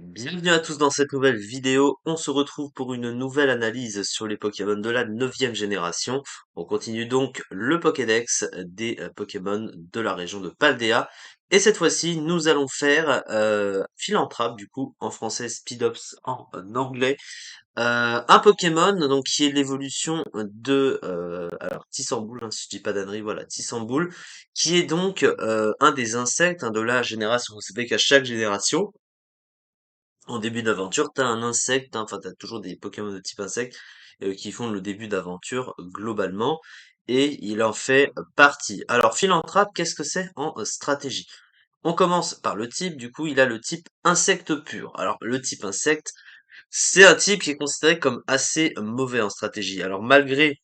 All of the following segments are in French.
Bienvenue à tous dans cette nouvelle vidéo. On se retrouve pour une nouvelle analyse sur les Pokémon de la neuvième génération. On continue donc le Pokédex des Pokémon de la région de Paldea. Et cette fois-ci, nous allons faire Philanthrope, du coup, en français, Speedops en anglais. Un Pokémon donc qui est l'évolution de alors Tissamboul, hein, si je dis pas d'ânerie, voilà, Tissamboul, qui est donc un des insectes hein, de la génération. Vous savez qu'à chaque génération, en début d'aventure, t'as un insecte, hein, enfin t'as toujours des Pokémon de type insecte qui font le début d'aventure globalement, et il en fait partie. Alors Philanthrope, qu'est-ce que c'est en stratégie? On commence par le type, du coup il a le type insecte pur. Alors le type insecte, c'est un type qui est considéré comme assez mauvais en stratégie. Alors malgré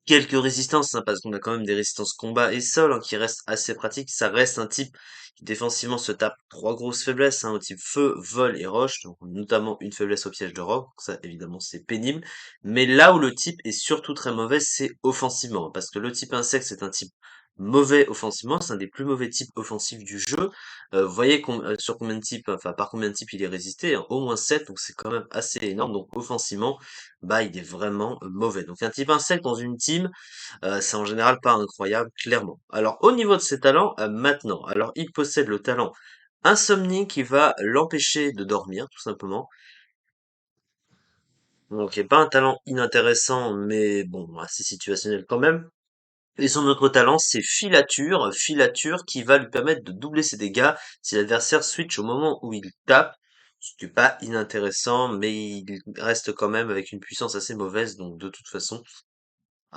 quelques résistances, hein, parce qu'on a quand même des résistances combat et sol hein, qui restent assez pratiques. Ça reste un type qui défensivement se tape trois grosses faiblesses, hein, au type feu, vol et roche, donc notamment une faiblesse au piège de roc. Donc ça évidemment c'est pénible. Mais là où le type est surtout très mauvais, c'est offensivement, hein, parce que le type insecte c'est un type mauvais offensivement, c'est un des plus mauvais types offensifs du jeu. Vous voyez sur combien de types, enfin par combien de types il est résisté, hein, au moins 7, donc c'est quand même assez énorme. Donc offensivement, bah il est vraiment mauvais. Donc un type insecte dans une team, c'est en général pas incroyable, clairement. Alors au niveau de ses talents, maintenant, alors il possède le talent insomnie qui va l'empêcher de dormir, tout simplement. Donc il pas un talent inintéressant, mais bon, assez situationnel quand même. Et son autre talent, c'est filature, filature qui va lui permettre de doubler ses dégâts si l'adversaire switch au moment où il tape. Ce qui est pas inintéressant, mais il reste quand même avec une puissance assez mauvaise, donc de toute façon,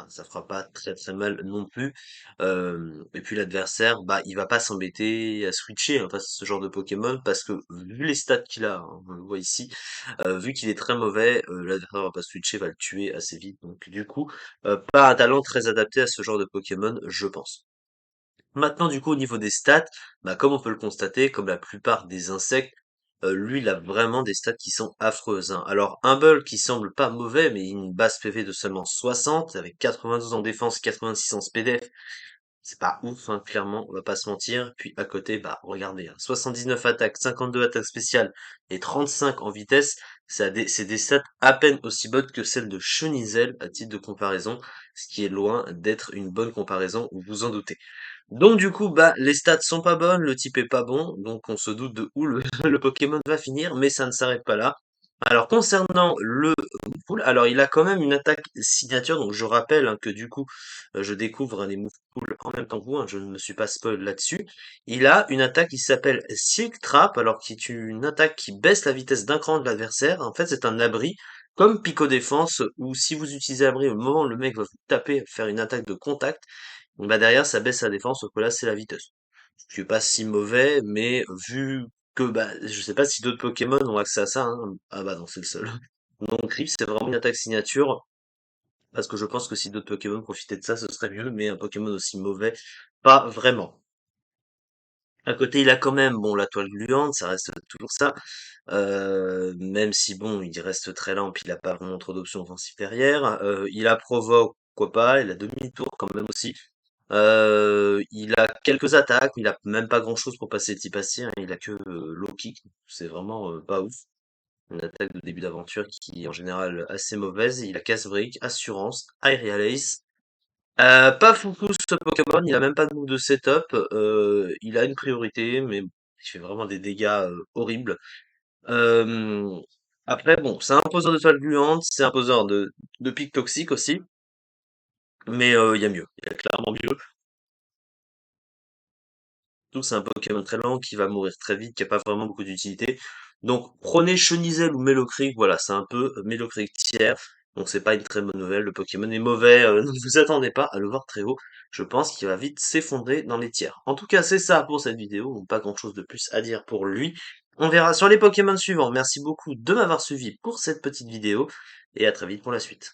ça fera pas très très mal non plus. Et puis l'adversaire, bah, il va pas s'embêter à switcher hein, face à ce genre de Pokémon parce que vu les stats qu'il a, hein, on le voit ici, vu qu'il est très mauvais, l'adversaire va pas switcher, va le tuer assez vite. Donc du coup, pas un talent très adapté à ce genre de Pokémon, je pense. Maintenant, du coup, au niveau des stats, bah, comme on peut le constater, comme la plupart des insectes, lui, il a vraiment des stats qui sont affreuses, hein. Alors, Humble, qui semble pas mauvais, mais une base PV de seulement 60, avec 92 en défense, 86 en SPDF, c'est pas ouf, hein, clairement, on va pas se mentir. Puis à côté, bah, regardez, hein, 79 attaques, 52 attaques spéciales et 35 en vitesse, c'est des stats à peine aussi bonnes que celles de Chenizel, à titre de comparaison, ce qui est loin d'être une bonne comparaison, vous vous en doutez. Donc du coup, bah, les stats sont pas bonnes, le type est pas bon, donc on se doute de où le, le Pokémon va finir, mais ça ne s'arrête pas là. Alors concernant le Movepool, alors il a quand même une attaque signature, donc je rappelle hein, que du coup, je découvre les Movepool en même temps que vous, hein, je ne me suis pas spoil là-dessus. Il a une attaque qui s'appelle Silk Trap, alors qui est une attaque qui baisse la vitesse d'un cran de l'adversaire. En fait, c'est un abri, comme Pico Défense, où si vous utilisez abri au moment où le mec va vous taper, faire une attaque de contact, donc bah derrière ça baisse la défense, sauf que là c'est la vitesse. Ce qui est pas si mauvais, mais vu que bah je sais pas si d'autres Pokémon ont accès à ça, hein. Ah bah non, c'est le seul. Donc Grip c'est vraiment une attaque signature, parce que je pense que si d'autres Pokémon profitaient de ça, ce serait mieux, mais un Pokémon aussi mauvais, pas vraiment. À côté, il a quand même, bon, la toile gluante, ça reste toujours ça. Même si bon, il reste très lent, puis il a pas vraiment trop d'options offensives derrière. Il a provoque, pourquoi pas, il a demi-tour quand même aussi. Il a quelques attaques, mais il a même pas grand-chose pour passer le type acier, hein. Il a que low kick, c'est vraiment pas ouf. Une attaque de début d'aventure qui est en général assez mauvaise. Il a casse-brique, assurance, aerial ace. Pas foufou ce Pokémon, il a même pas de move de setup. Il a une priorité, mais bon, il fait vraiment des dégâts horribles. Euh, Après, bon, c'est un poseur de toile gluante, c'est un poseur de pic toxique aussi, mais il y a mieux, il y a clairement mieux. Surtout c'est un Pokémon très lent qui va mourir très vite, qui a pas vraiment beaucoup d'utilité. Donc prenez Chenizel ou Mélocrit, voilà, c'est un peu Mélocrit tiers. Donc c'est pas une très bonne nouvelle, le Pokémon est mauvais, ne vous attendez pas à le voir très haut. Je pense qu'il va vite s'effondrer dans les tiers. En tout cas, c'est ça pour cette vidéo, pas grand chose de plus à dire pour lui. On verra sur les Pokémon suivants. Merci beaucoup de m'avoir suivi pour cette petite vidéo, et à très vite pour la suite.